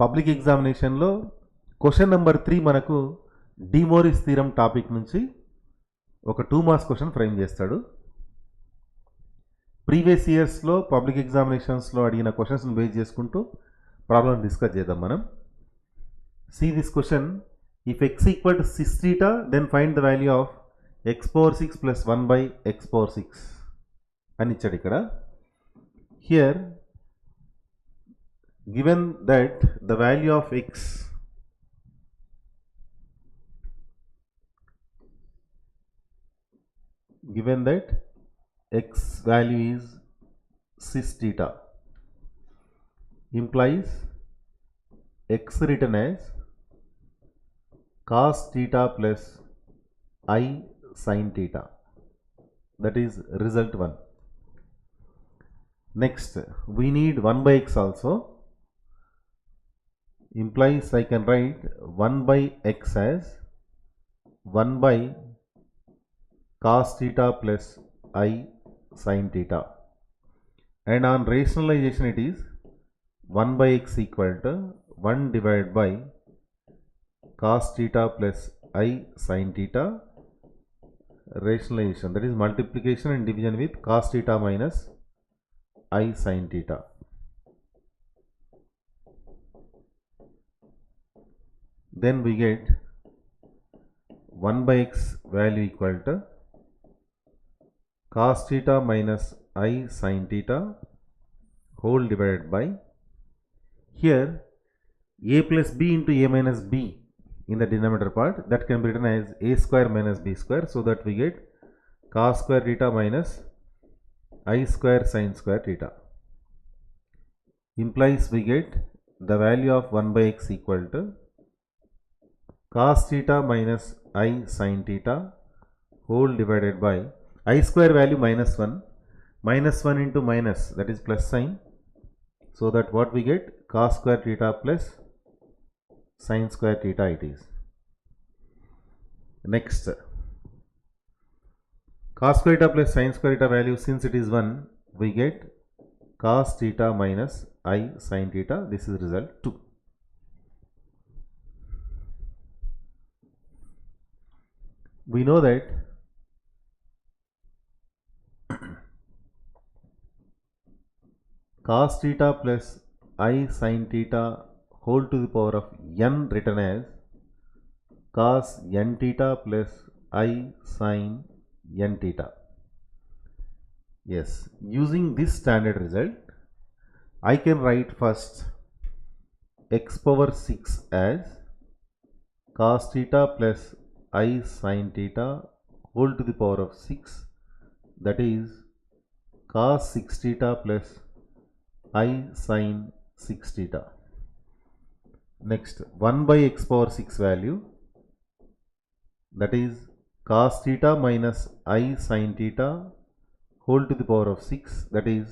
Public ఎగ్జామినేషన్లో question number 3 మనకు డిమోరిస్ theorem topic నుంచి ఒక 2 మార్క్స్ క్వశ్చన్ ఫ్రేమ్ చేస్తాడు. ప్రీవియస్ ఇయర్స్లో పబ్లిక్ ఎగ్జామినేషన్స్లో అడిగిన క్వశ్చన్స్ని బేస్ చేసుకుంటూ ప్రాబ్లం డిస్కస్ చేద్దాం మనం. See this question, if x equal to 6 theta, then find the value of x power 6 plus 1 by x power 6 అని ఇచ్చాడు ఇక్కడ. Here given that the value of x value is 6 theta implies x written as cos theta plus I sin theta. That is result 1. Next, we need 1 by x also. Implies I can write 1 by x as 1 by cos theta plus I sin theta. And on rationalization it is 1 by x equal to 1 divided by cos theta plus I sin theta. Rationalization, that is multiplication and division with cos theta minus I sin theta. Then we get 1 by x value equal to cos theta minus I sin theta whole divided by, here a plus b into a minus b in the denominator part, that can be written as a square minus b square, so that we get cos square theta minus I square sin square theta. Implies we get the value of 1 by x equal to cos theta minus I sin theta whole divided by I square value minus 1 into minus, that is plus sign, so that what we get cos square theta plus sin square theta it is. Next, cos square theta plus sin square theta value, since it is 1, we get cos theta minus I sin theta. This is result 2. We know that cos theta plus I sin theta whole to the power of n written as cos n theta plus I sin n theta. Yes, using this standard result, I can write first x power 6 as cos theta plus I sin theta whole to the power of 6, that is cos 6 theta plus I sin 6 theta. Next, 1 by x power 6 value, that is cos theta minus I sin theta whole to the power of 6, that is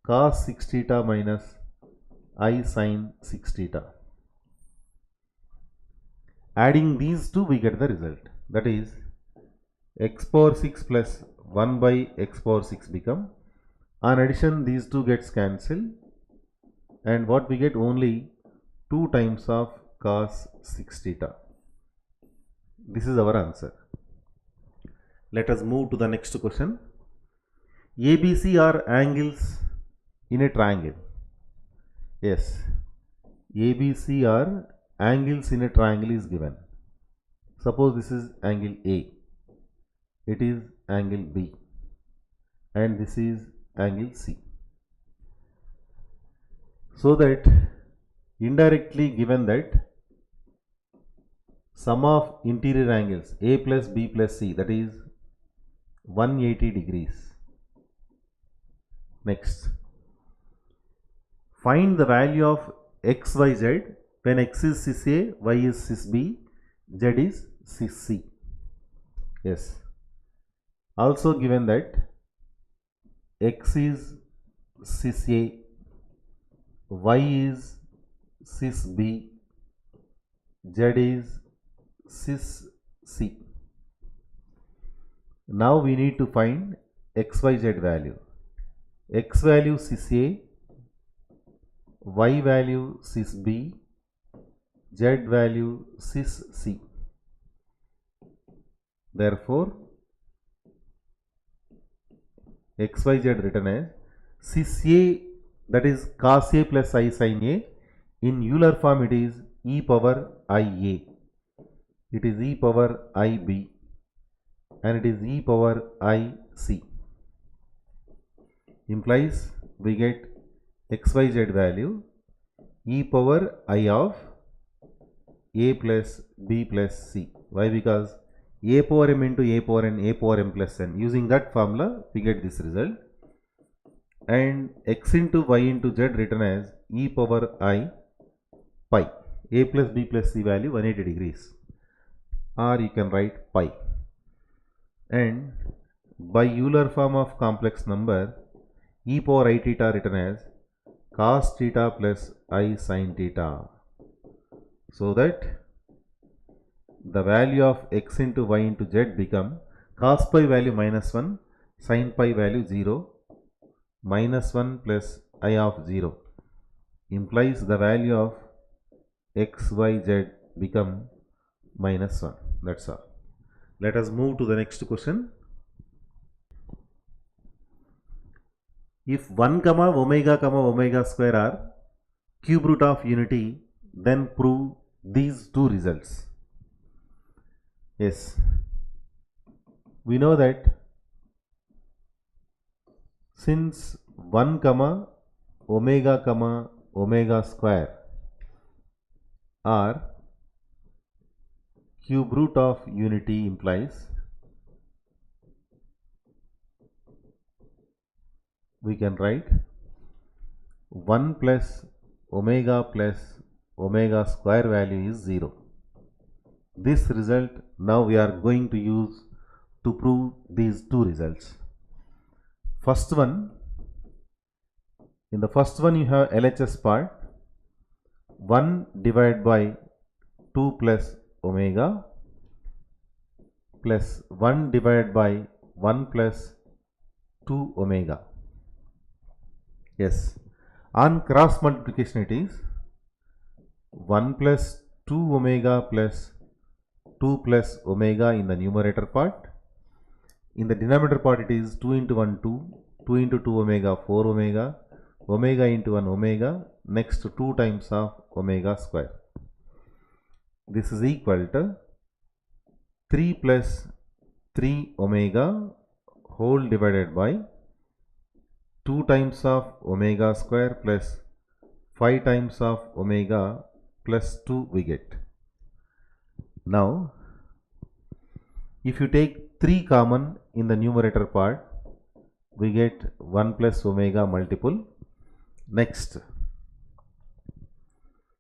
cos 6 theta minus I sin 6 theta. Adding these two, we get the result, that is x power 6 plus 1 by x power 6 become, on addition these two gets cancelled, and what we get only 2 times of cos 6 theta. This is our answer. Let us move to the next question. ABC are angles in a triangle. Yes, ABC are angles in a triangle is given. Suppose this is angle A, it is angle B, and this is angle C. So that indirectly given that sum of interior angles A plus B plus C, that is 180 degrees. Next, find the value of XYZ when x is cis A, y is cis B, z is cis C. Yes, also given that x is cis A, y is cis B, z is cis C. Now we need to find XYZ value. X value cis A, y value cis b, z value cis c. Therefore, xyz written as cis a, that is cos a plus I sin a. In Euler form it is e power ia, it is e power ib, and it is e power ic. Implies we get xyz value e power I of a plus b plus c. Why? Because a power m into a power n, a power m plus n. Using that formula we get this result. And x into y into z written as e power I pi. A plus b plus c value 180 degrees, or you can write pi. And by Euler form of complex number, e power I theta written as cos theta plus I sin theta, so that the value of x into y into z become cos pi value minus 1, sin pi value 0, minus 1 plus I of 0, implies the value of x, y, z become minus 1. That's all. Let us move to the next question. If 1 comma omega square are cube root of unity, then prove these two results. Yes, we know that since 1 comma omega square are cube root of unity, implies we can write 1 plus omega square value is 0. This result now we are going to use to prove these two results. First one, in the first one you have LHS part, 1 divided by 2 plus omega plus 1 divided by 1 plus 2 omega. Yes, on cross multiplication it is 1 plus 2 omega plus 2 plus omega in the numerator part. In the denominator part it is 2 into 1 2, 2 into 2 omega 4 omega, omega into 1 omega, next 2 times of omega square. This is equal to 3 plus 3 omega whole divided by 2 times of omega square plus 5 times of omega plus 2 we get. Now, if you take 3 common in the numerator part, we get 1 plus omega multiple. Next,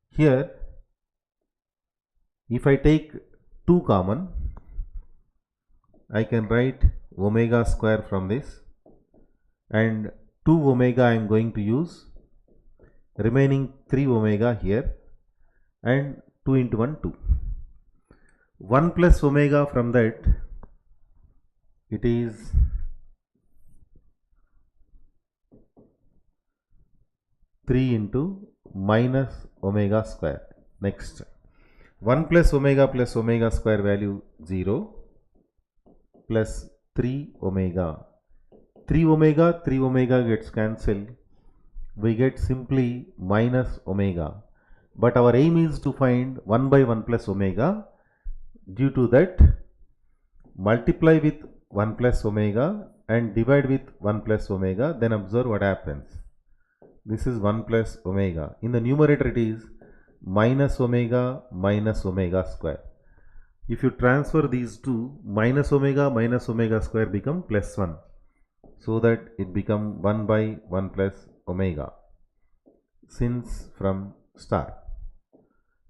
here if I take 2 common, I can write omega square from this, and 2 omega I am going to use, remaining 3 omega here, and 2 into 1 2. 1 plus omega from that, it is 3 into minus omega square. Next, 1 plus omega square value 0 plus 3 omega. 3 omega gets cancelled. We get simply minus omega. But our aim is to find 1 by 1 plus omega. Due to that, multiply with 1 plus omega and divide with 1 plus omega. Then observe what happens. This is 1 plus omega. In the numerator it is minus omega square. If you transfer these two, minus omega square become plus 1. So that it become 1 by 1 plus omega since from start.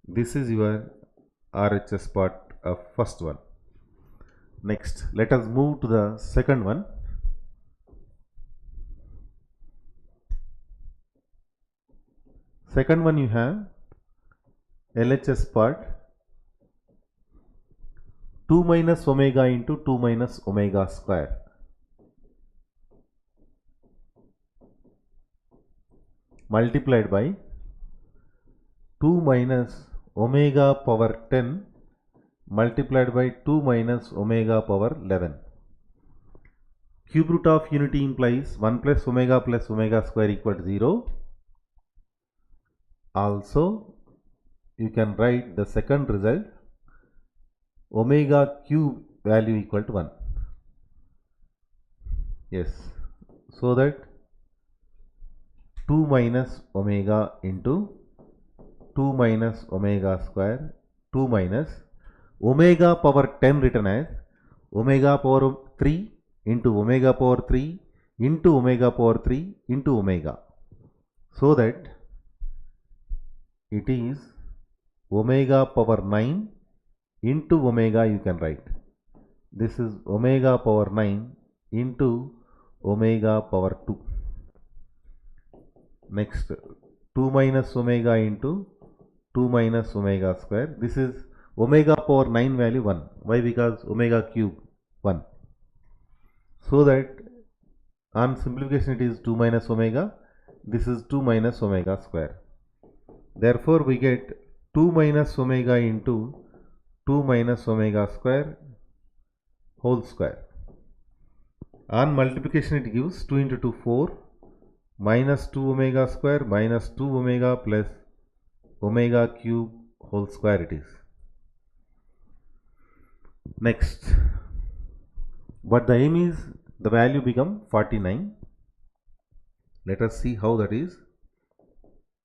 This is your RHS part of first one. Next, let us move to the second one. Second one, you have LHS part 2 minus omega into 2 minus omega square. Multiplied by 2 minus omega power 10 multiplied by 2 minus omega power 11. Cube root of unity implies 1 plus omega square equal to 0. Also, you can write the second result, omega cube value equal to 1. Yes, so that 2 minus omega into 2 minus omega square, 2 minus omega power 10 written as omega power 3 into omega power 3 into omega power 3 into omega, so that it is omega power 9 into omega. You can write this is omega power 9 into omega power 2. Next, 2 minus omega into 2 minus omega square. This is omega power 9 value 1. Why? Because omega cube 1. So that on simplification it is 2 minus omega. This is 2 minus omega square. Therefore, we get 2 minus omega into 2 minus omega square whole square. On multiplication it gives 2 into 2 4 minus 2 omega square minus 2 omega plus omega cube whole square it is. Next, but the aim is the value become 49. Let us see how that is.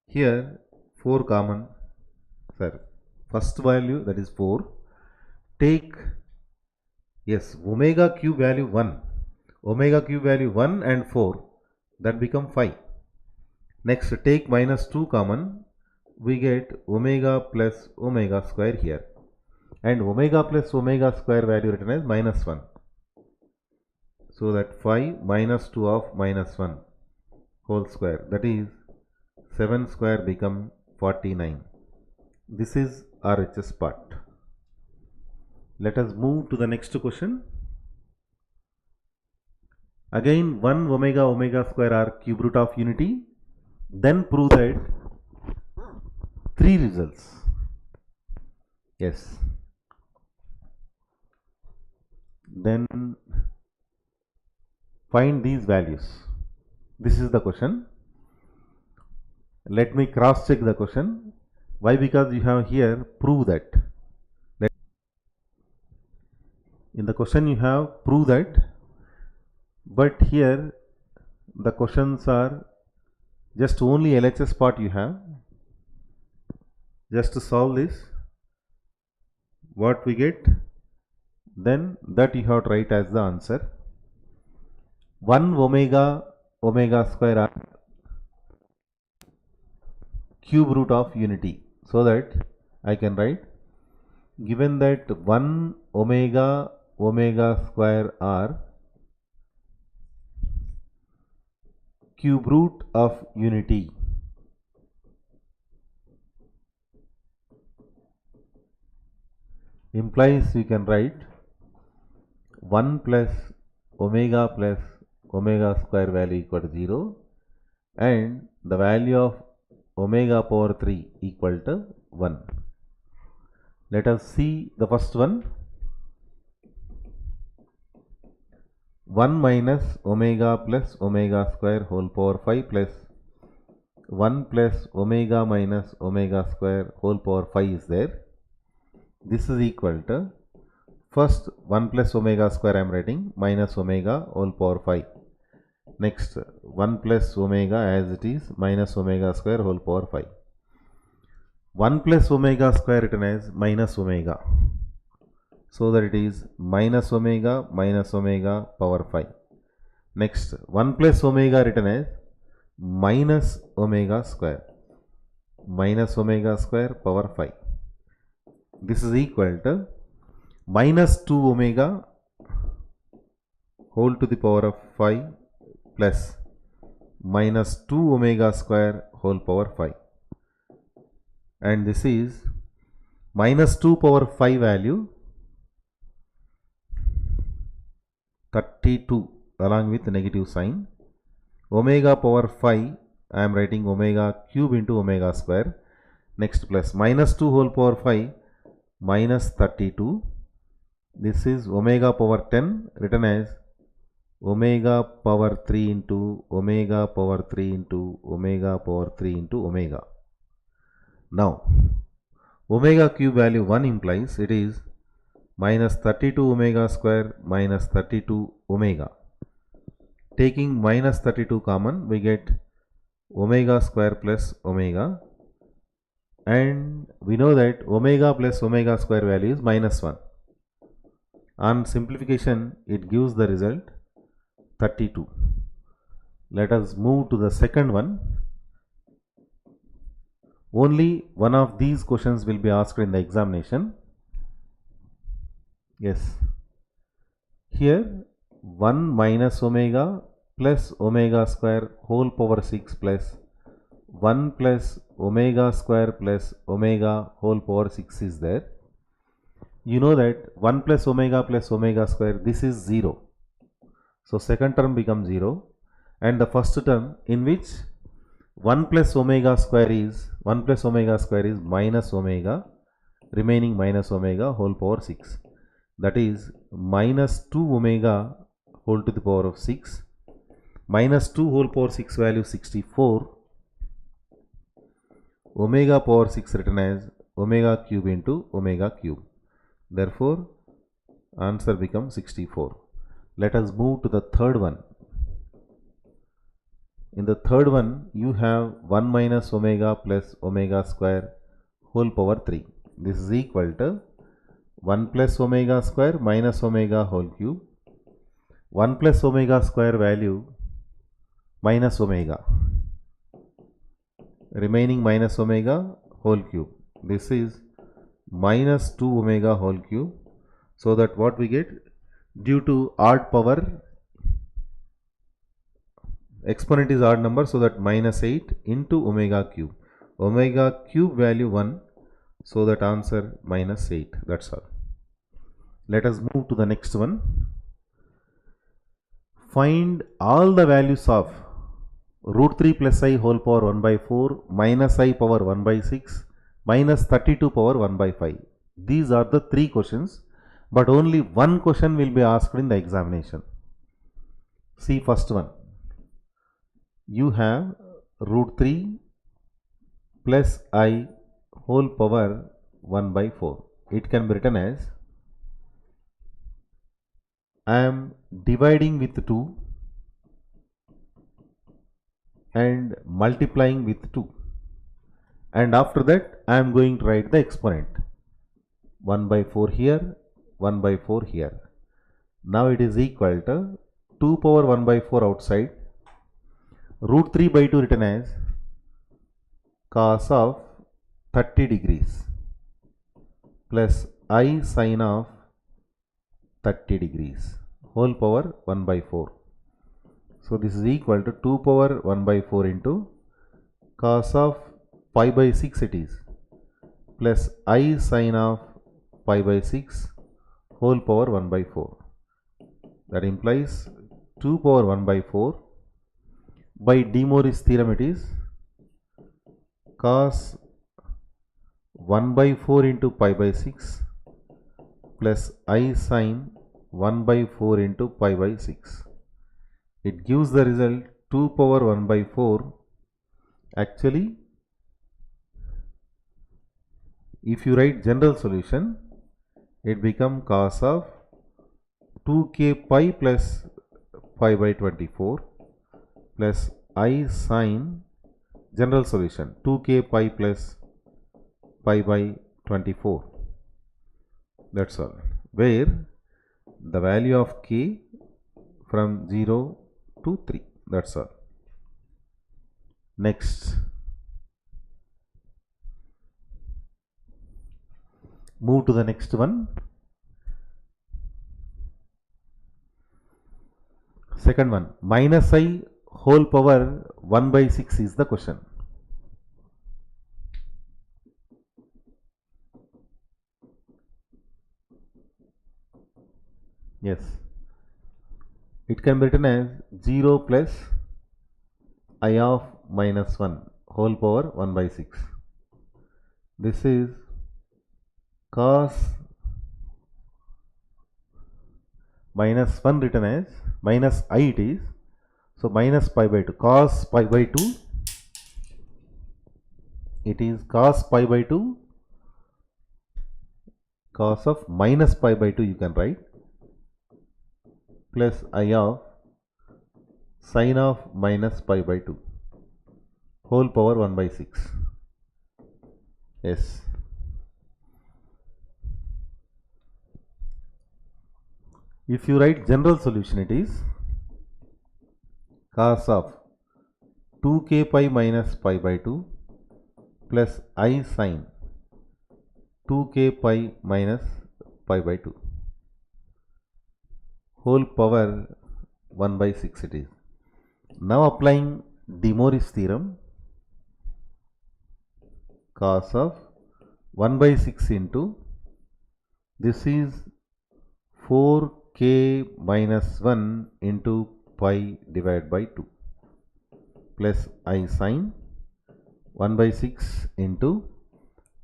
Here 4 common, first value, that is 4. Take, yes, omega cube value 1, omega cube value 1 and 4, that become 5. Next, take minus 2 common, we get omega plus omega square here, and omega plus omega square value written as minus 1. So that 5 minus 2 of minus 1 whole square, that is 7 square become 49. This is RHS part. Let us move to the next question. Again 1 omega square are cube root of unity. Then prove that 3 results. Yes. Then find these values. This is the question. Let me cross check the question. Why? Because you have here prove that. In the question you have prove that, but here the questions are just only LHS part you have. Just to solve this, what we get, then that you have to write as the answer. 1 omega square are cube root of unity. So that I can write, given that 1 omega square are cube root of unity, implies you can write 1 plus omega square value equal to 0 and the value of omega power 3 equal to 1. Let us see the first one. 1 minus omega plus omega square whole power 5 plus 1 plus omega minus omega square whole power 5 is there. This is equal to, first 1 plus omega square I am writing, minus omega whole power 5. Next 1 plus omega as it is, minus omega square whole power 5. 1 plus omega square written as minus omega. So that it is minus omega power 5. Next 1 plus omega written as minus omega square power 5. This is equal to minus 2 omega whole to the power of 5 plus minus 2 omega square whole power 5. And this is minus 2 power 5 value 32 along with negative sign. Omega power 5 I am writing omega cube into omega square. Next plus minus 2 whole power 5 minus 32. This is omega power 10 written as omega power 3 into omega power 3 into omega power 3 into omega. Now omega cube value 1 implies it is minus 32 omega square minus 32 omega. Taking minus 32 common, we get omega square plus omega, and we know that omega plus omega square value is minus 1. On simplification, it gives the result 32. Let us move to the second one. Only one of these questions will be asked in the examination. Yes. Here 1 minus omega plus omega square whole power 6 plus 1 plus omega square plus omega whole power 6 is there. You know that 1 plus omega square, this is 0. So second term becomes 0, and the first term in which 1 plus omega square is minus omega, remaining minus omega whole power 6. That is minus 2 omega whole to the power of 6. Minus 2 whole power 6 value 64. Omega power 6 written as omega cube into omega cube. Therefore, answer becomes 64. Let us move to the third one. In the third one, you have 1 minus omega plus omega square whole power 3. This is equal to 1 plus omega square minus omega whole cube. 1 plus omega square value minus omega, remaining minus omega whole cube. This is minus 2 omega whole cube. So that what we get, due to odd power, exponent is odd number, so that minus 8 into omega cube. Omega cube value 1, so that answer minus 8. That's all. Let us move to the next one. Find all the values of root 3 plus I whole power 1 by 4 minus I power 1 by 6 minus 32 power 1 by 5. These are the three questions, but only one question will be asked in the examination. See first one. You have root 3 plus I whole power 1 by 4. It can be written as I am dividing with 2 and multiplying with 2, and after that I am going to write the exponent 1 by 4 here, 1 by 4 here. Now it is equal to 2 power 1 by 4 outside, root 3 by 2 written as cos of 30 degrees plus I sin of 30 degrees whole power 1 by 4. So this is equal to 2 power 1 by 4 into cos of pi by 6 it is, plus I sin of pi by 6 whole power 1 by 4. That implies 2 power 1 by 4. By De Moivre's theorem it is cos 1 by 4 into pi by 6 plus I sin 1 by 4 into pi by 6. It gives the result 2 power 1 by 4. Actually, if you write general solution, it becomes cos of 2k pi plus pi by 24 plus I sin general solution 2k pi plus pi by 24. That's all. Where the value of k from 0 to 3. That's all. Next, move to the next one. Second one, minus I whole power 1 by 6 is the question. Yes, it can be written as 0 plus I of minus 1 whole power 1 by 6. This is cos minus 1 written as minus I it is. So minus pi by 2, cos pi by 2, it is cos pi by 2, cos of minus pi by 2 you can write, plus I of sin of minus pi by 2 whole power 1 by 6. Yes. If you write general solution, it is cos of 2k pi minus pi by 2 plus I sin 2k pi minus pi by 2 whole power 1 by 6 it is. Now applying De Moivre's theorem, cos of 1 by 6 into, this is 4k minus 1 into pi divided by 2 plus I sin 1 by 6 into,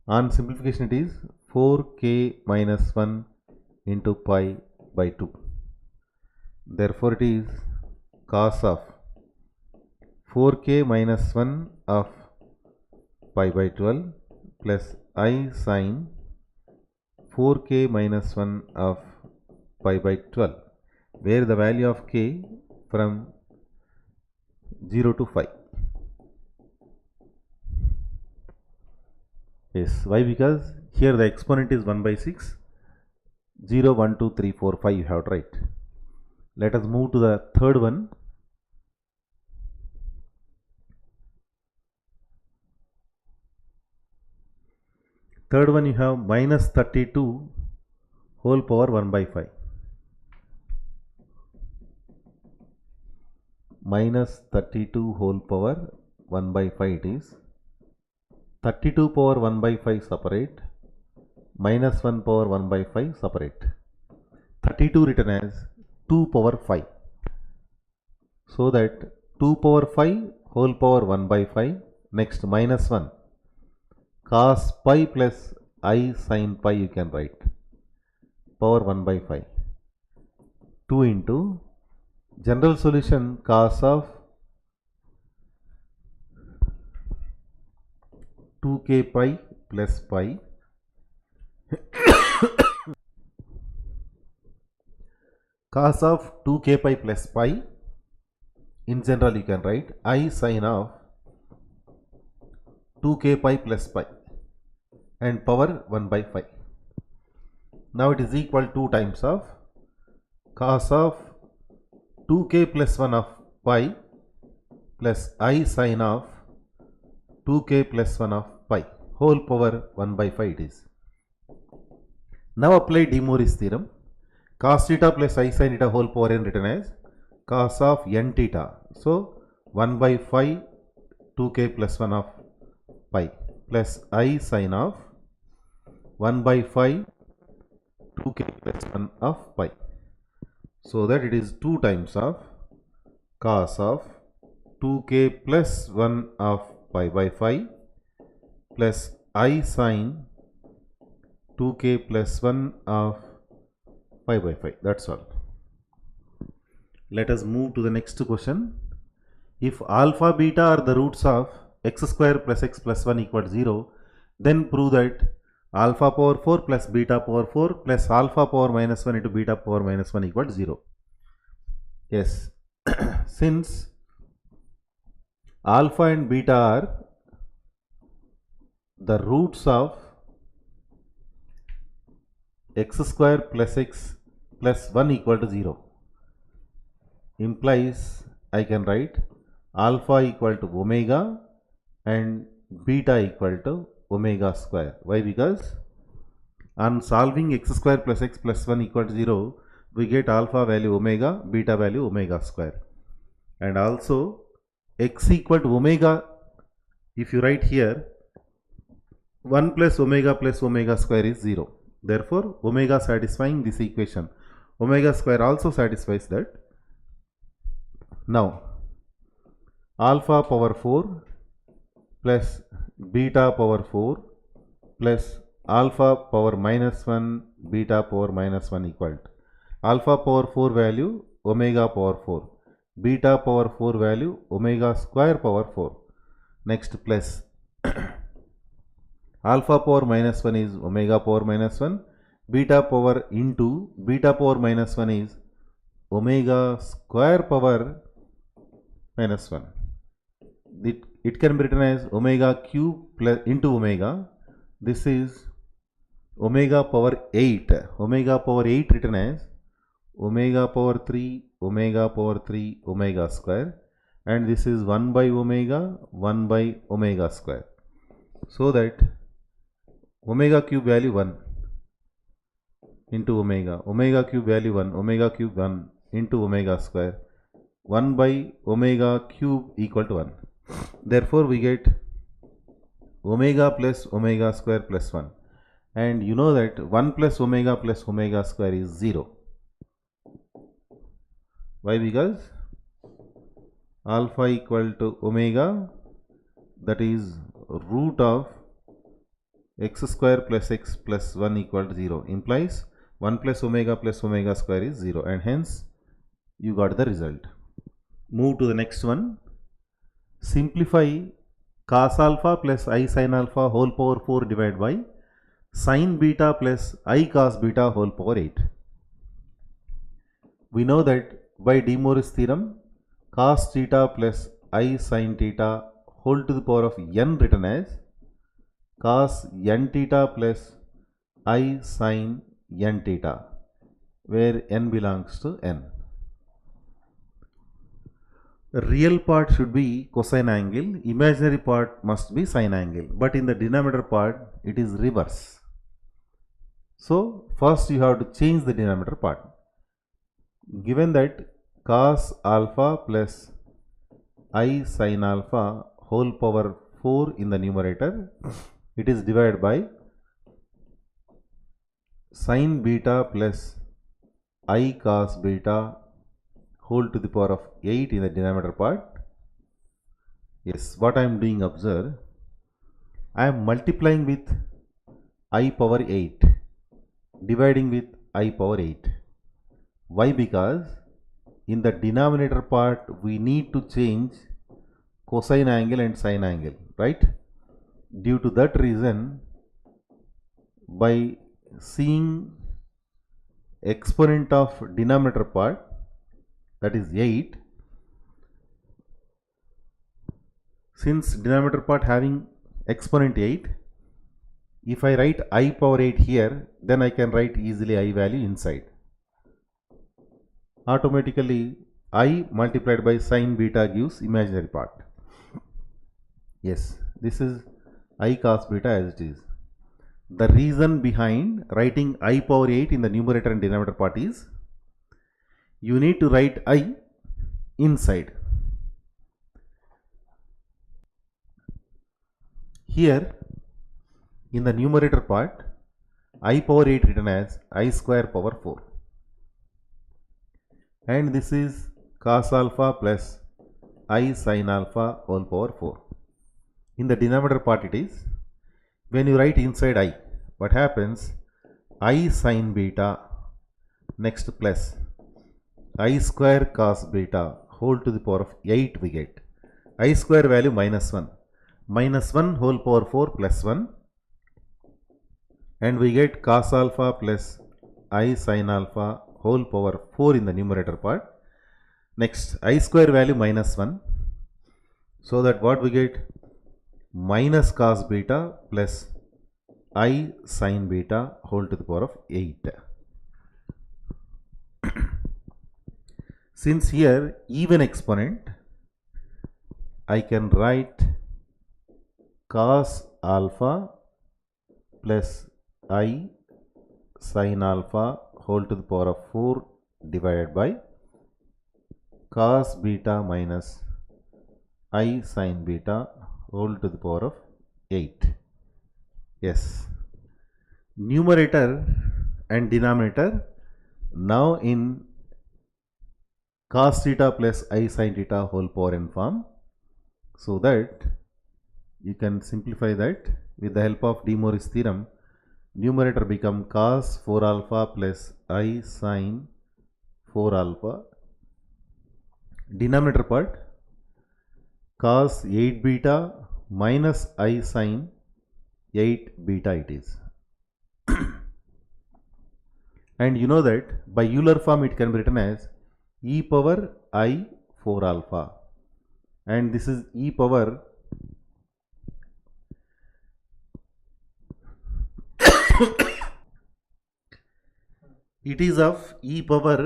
on simplification it is 4k minus 1 into pi by 2. Therefore it is cos of 4k minus 1 of pi by 12 plus I sin 4k minus 1 of pi by 12, where the value of k from 0 to 5. Yes, why? Because here the exponent is 1 by 6, 0, 1, 2, 3, 4, 5 you have to write. Let us move to the third one. Third one you have minus 32 whole power 1 by 5. Minus 32 whole power 1 by 5 it is. 32 power 1 by 5 separate, minus 1 power 1 by 5 separate. 32 written as 2 power 5. So that 2 power 5 whole power 1 by 5. Next minus 1. Cos pi plus I sin pi you can write. Power 1 by 5. 2 into general solution cos of 2k pi plus pi cos of 2k pi plus pi, in general you can write I sin of 2k pi plus pi and power 1 by 5. Now it is equal to 2 times of cos of 2k plus 1 of pi plus I sin of 2k plus 1 of pi whole power 1 by 5 it is. Now apply De Moivre's theorem. Cos theta plus I sin theta whole power n written as cos of n theta. So 1 by 5 2k plus 1 of pi plus I sin of 1 by 5 2k plus 1 of pi. So that it is 2 times of cos of 2k plus 1 of pi by 5 plus I sin 2k plus 1 of pi by 5. That's all. Let us move to the next question. If alpha beta are the roots of x square plus x plus 1 equal to 0, then prove that alpha power 4 plus beta power 4 plus alpha power minus 1 into beta power minus 1 equal to 0. Yes, since alpha and beta are the roots of x square plus x plus 1 equal to 0, implies I can write alpha equal to omega and beta equal to omega square. Why? Because on solving x square plus x plus 1 equal to 0, we get alpha value omega, beta value omega square. And also x equal to omega, if you write here 1 plus omega square is 0. Therefore omega satisfying this equation, omega square also satisfies that. Now alpha power 4 plus beta power 4 plus alpha power minus 1 beta power minus 1 equal to alpha power 4 value omega power 4, beta power 4 value omega square power 4. Next plus alpha power minus 1 is omega power minus 1, beta power into beta power minus 1 is omega square power minus 1. It can be written as omega cube plus into omega. This is omega power 8. Omega power 8 written as omega power 3 omega power 3 omega square, and this is 1 by omega 1 by omega square. So that omega cube value 1 into omega cube value 1, omega cube 1 into omega square, 1 by omega cube equal to 1. Therefore we get omega plus omega square plus 1, and you know that 1 plus omega square is 0. Why? Because alpha equal to omega, that is root of x square plus x plus 1 equal to 0, implies 1 plus omega square is 0, and hence you got the result. Move to the next one. Simplify cos alpha plus I sin alpha whole power 4 divided by sin beta plus I cos beta whole power 8. We know that by De Moivre's theorem, cos theta plus I sin theta whole to the power of n written as cos n theta plus I sin n theta, where n belongs to n. Real part should be cosine angle, imaginary part must be sine angle, but in the denominator part it is reverse. So first you have to change the denominator part. Given that cos alpha plus I sin alpha whole power 4 in the numerator, it is divided by sin beta plus I cos beta whole to the power of 8 in the denominator part. Yes, what I am doing, observe, I am multiplying with I power 8, dividing with I power 8. Why? Because in the denominator part we need to change cosine angle and sine angle, right? Due to that reason, by seeing exponent of denominator part, that is 8, since denominator part having exponent 8, if I write I power 8 here, then I can write easily I value inside. Automatically I multiplied by sin beta gives imaginary part. Yes, this is I cos beta as it is. The reason behind writing I power 8 in the numerator and denominator part is, you need to write I inside. Here in the numerator part, I power 8 written as I square power 4, and this is cos alpha plus I sin alpha whole power 4. In the denominator part it is, when you write inside I, what happens, I sin beta, next plus I square cos beta whole to the power of 8 we get. I square value minus 1. Minus 1 whole power 4 plus 1, and we get cos alpha plus I sin alpha whole power 4 in the numerator part. Next I square value minus 1. So that what we get, minus cos beta plus I sin beta whole to the power of 8. Since here even exponent, I can write cos alpha plus I sin alpha whole to the power of 4 divided by cos beta minus I sin beta whole to the power of 8. Yes, numerator and denominator now in cos theta plus I sin theta whole power n form, so that you can simplify that with the help of De Moivre's theorem. Numerator become cos 4 alpha plus I sin 4 alpha. Denominator part cos 8 beta minus I sin 8 beta it is. And you know that by Euler form it can be written as e power I 4 alpha, and this is e power it is of e power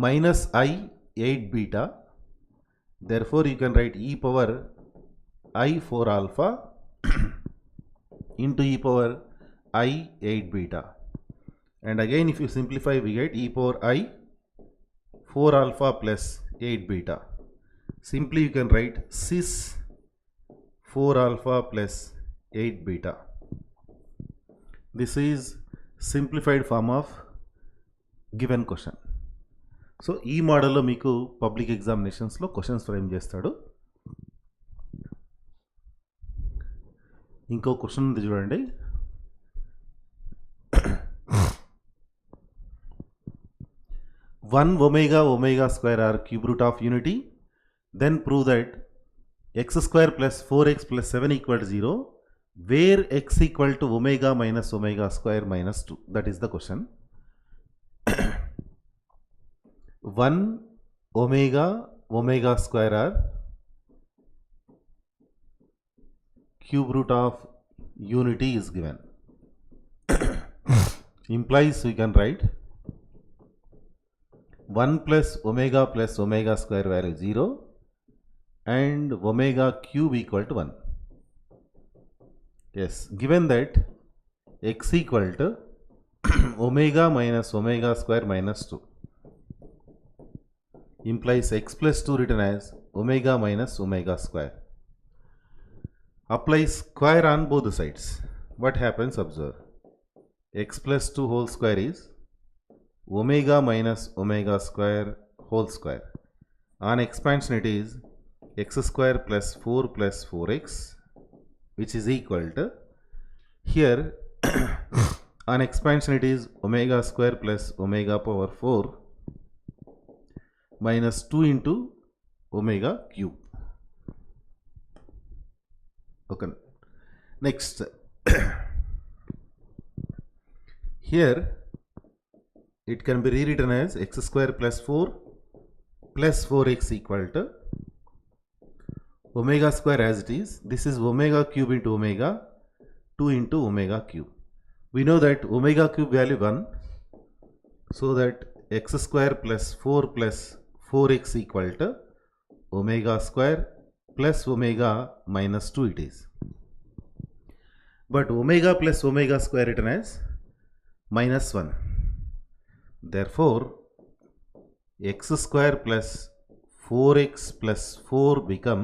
minus I 8 beta. Therefore you can write e power I 4 alpha into e power I 8 beta, and again if you simplify we get e power I 4 alpha plus 8 beta. Simply you can write cis 4 alpha plus 8 beta. This is simplified form of given question. So ఈ మోడల్లో మీకు public ఎగ్జామినేషన్స్లో questions frame చేస్తాడు. ఇంకో question ఉంది చూడండి. One omega square are cube root of unity, then prove that x square plus 4x plus 7 equal to 0, where x equal to omega minus omega square minus 2. That is the question. 1 omega square are cube root of unity is given. Implies we can write 1 plus omega square value 0 and omega cube equal to 1. Yes, given that x equal to omega minus omega square minus 2 implies x plus 2 written as omega minus omega square. Apply square on both sides. What happens? Observe. X plus 2 whole square is omega minus omega square whole square. On expansion it is x square plus 4 plus 4x, which is equal to, here on expansion it is omega square plus omega power 4 minus 2 into omega cube. Okay. Next, here it can be rewritten as x square plus 4 plus 4x equal to omega square as it is. This is omega cube into omega, 2 into omega cube. We know that omega cube value 1, so that x square plus 4 plus 4x equal to omega square plus omega minus 2 it is. But omega plus omega square written as minus 1. Therefore, x square plus 4x plus 4 become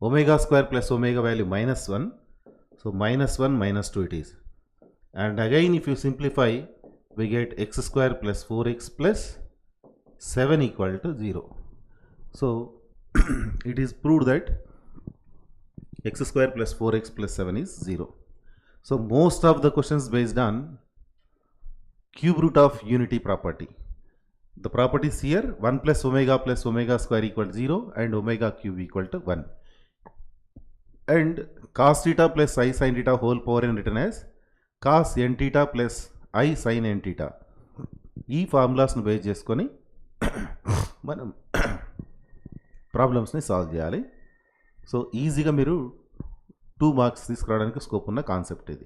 omega square plus omega value minus 1. So minus 1 minus 2 it is. And again if you simplify, we get x square plus 4x plus 7 equal to 0. So it is proved that x square plus 4x plus 7 is 0. So most of the questions based on cube root of unity property. The properties here 1 plus omega square equal to 0 and omega cube equal to 1. And cos theta plus I sin theta whole power n written as cos n theta plus I sin n theta. ఈ ఫార్ములాస్ను base చేసుకొని మనం ప్రాబ్లమ్స్ని solve చేయాలి. So ఈజీగా మీరు 2 marks తీసుకురావడానికి scope ఉన్న concept ఇది.